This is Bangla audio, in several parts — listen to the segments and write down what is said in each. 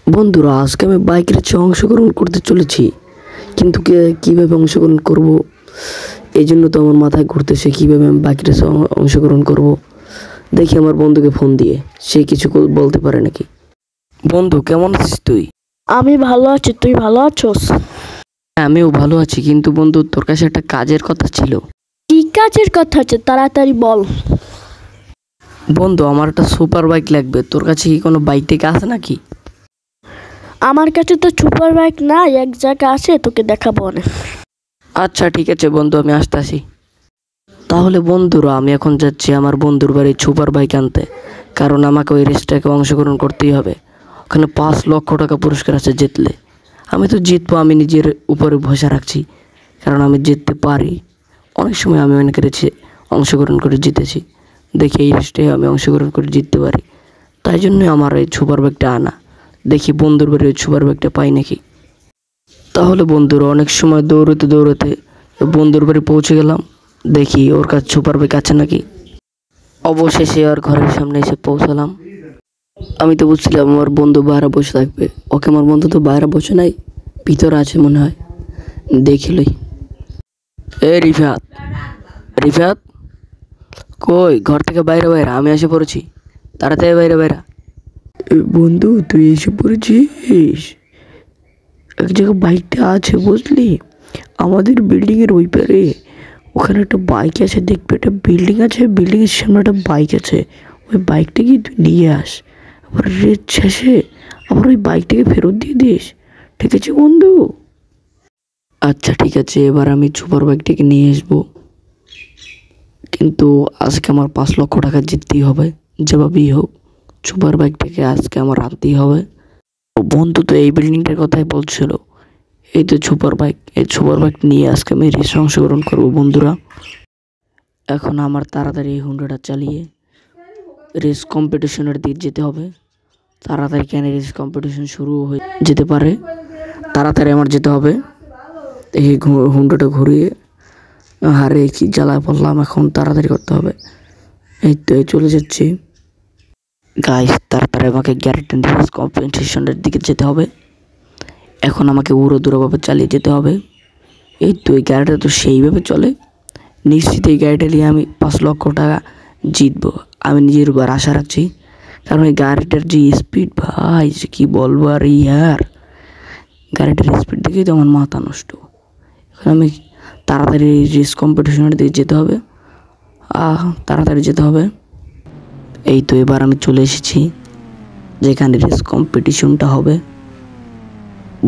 বন্ধুরা, আজকে আমি বাইক রেসে অংশগ্রহণ করতে চলেছি, কিন্তু কীভাবে অংশগ্রহণ করব এই জন্য তো আমার মাথায় ঘুরতেছে কীভাবে আমি বাইক রেসে অংশগ্রহণ করব। দেখি আমার বন্ধুকে ফোন দিয়ে সে কিছু বলতে পারে নাকি। বন্ধু, কেমন আছিস তুই? আমি ভালো আছি, তুই ভালো আছোস? হ্যাঁ, আমিও ভালো আছি, কিন্তু বন্ধু তোর কাছে একটা কাজের কথা ছিল। কি কাজের কথা আছে, তাড়াতাড়ি বল। বন্ধু, আমার একটা সুপার বাইক লাগবে, তোর কাছে কি কোনো বাইক টেক আছে নাকি? আমার কাছে তো সুপার বাইক নাই, এক জায়গা আছে, তোকে দেখাবো অনেক। আচ্ছা ঠিক আছে বন্ধু, আমি আসতেছি। তাহলে বন্ধুরা, আমি এখন যাচ্ছি আমার বন্ধুর বাড়ি সুপার বাইক আনতে, কারণ আমাকে ওই রেসটাকে অংশগ্রহণ করতেই হবে। ওখানে 5 লক্ষ টাকা পুরস্কার আছে জিতলে। আমি তো জিতবো, আমি নিজের উপরে ভরসা রাখছি, কারণ আমি জিততে পারি। অনেক সময় আমি অনেক রেসে অংশগ্রহণ করে জিতেছি, দেখি এই রেসটাই আমি অংশগ্রহণ করে জিততে পারি। তাই জন্যই আমার এই সুপার বাইকটা আনা। দেখি বন্ধুর বাড়ি ওই সুপার বাইকটা পাই নাকি। তাহলে বন্ধুরা, অনেক সময় দৌড়তে দৌড়তে বন্ধুর বাড়ি পৌঁছে গেলাম। দেখি ওর কাছে সুপার বাইক আছে নাকি। অবশেষে আর ঘরের সামনে এসে পৌঁছালাম। আমি তো বুঝছিলাম আমার বন্ধু বাইরে বসে থাকবে, ওকে আমার বন্ধু তো বাইরে বসে নাই, ভিতরে আছে মনে হয়। দেখিলই। এ রিফাত, রিফাত কই? ঘর থেকে বাইরে বাইরে, আমি এসে পড়েছি, তাড়াতাড়ি বাইরে বাইরে। বন্ধু, তুই এসে পড়েছিস? এক জায়গায় বাইকটা আছে বুঝলি, আমাদের বিল্ডিংয়ের ওই পারে। ওখানে একটা বাইক আছে, দেখবে একটা বিল্ডিং আছে, বিল্ডিংয়ের সামনে একটা বাইক আছে। ওই বাইকটাকে তুই নিয়ে আস, আবার রেট শেষে আবার ওই বাইকটাকে ফেরত দিয়ে দিস, ঠিক আছে বন্ধু? আচ্ছা ঠিক আছে, এবার আমি সুপার বাইকটাকে নিয়ে আসবো, কিন্তু আজকে আমার 5 লক্ষ টাকা জিততেই হবে, যেভাবেই হোক সুপার বাইকটাকে আজকে আমার আনতেই হবে। বন্ধু তো এই বিল্ডিংটার কথাই বলছিল, এই তো সুপার বাইক। এই সুপার বাইক নিয়ে আজকে আমি রেসে অংশগ্রহণ করবো বন্ধুরা। এখন আমার তাড়াতাড়ি এই হুন্ডাটা চালিয়ে রেস কম্পিটিশনের দিকে যেতে হবে। তাড়াতাড়ি কেন রেস কম্পিটিশন শুরু হয়ে যেতে পারে, তাড়াতাড়ি আমার যেতে হবে। এই হুন্ডাটা ঘুরিয়ে, হারে কি জ্বালায় পড়লাম, এখন তাড়াতাড়ি করতে হবে। এই তো চলে যাচ্ছি গাইস, তাড়াতাড়ি আমাকে গ্যারেটন রেস কম্পিটিশনের দিকে যেতে হবে। এখন আমাকে উড়োদুড়োভাবে চালিয়ে যেতে হবে। এই তো এই গাড়িটা তো সেইভাবে চলে, নিশ্চিত এই গাড়িটা নিয়ে আমি 5 লক্ষ টাকা জিতবো, আমি নিজের উপর আশা রাখছি। কারণ এই গাড়িটার যে স্পিড, ভাই যে কী বলবো আর ইয়ার, গাড়িটার স্পিড দেখেই তো আমার মাথা নষ্ট। এখন আমি তাড়াতাড়ি রেস কম্পিটিশনের দিকে যেতে হবে, তাড়াতাড়ি যেতে হবে। এই তো এবার আমি চলে এসেছি যেখানে রেস কম্পিটিশনটা হবে।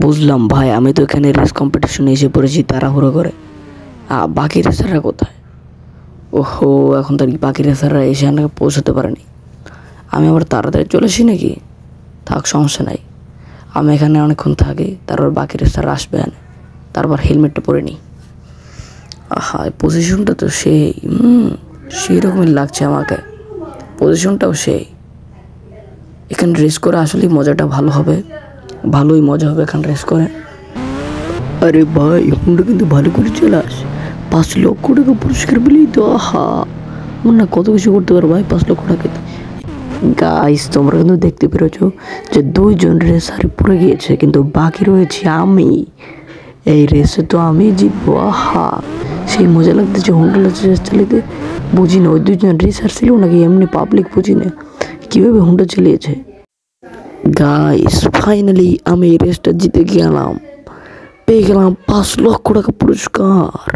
বুঝলাম ভাই, আমি তো এখানে রেস কম্পিটিশনে এসে পড়েছি তাড়াহুড়ো করে। বাকি রেসাররা কোথায়? ওহো, এখন তো বাকি রেসাররা এসে আমাকে পৌঁছাতে পারেনি। আমি আবার তাড়াতাড়ি চলে আসি নাকি? থাক, সমস্যা নাই, আমি এখানে অনেকক্ষণ থাকি, তারপর বাকি রেসাররা আসবে না, তারপর হেলমেটটা পরে নিই। পজিশনটা তো সেই রকমই লাগছে আমাকে, পজিশনটাও সেই। এখানে রেস করে আসলেই মজাটা ভালো হবে, ভালোই মজা হবে এখানে রেস করে। আরে ভাই, হুন্ডা কিন্তু ভালো করে চালাস, 5 লক্ষ টাকা পুরস্কার পেলেই তো আমার না কত কিছু করতে পারো ভাই 5 লক্ষ টাকা। গাইস, তোমরা কিন্তু দেখতে পেরেছো যে 2জন রেসারে পড়ে গিয়েছে, কিন্তু বাকি রয়েছে আমি। এই রেসে তো আমি জিতবো। সেই মজা লাগতেছে হুন্ডা রেস চালিয়ে। বুঝি না ওই 2জন রেসার ছিল নাকি এমনি পাবলিক, বুঝি না কীভাবে হুন্ডা চালিয়েছে। গাইস, ফাইনালি আমি এই রেসটা জিতে গেলাম, পেয়ে গেলাম 5 লক্ষ টাকা পুরস্কার।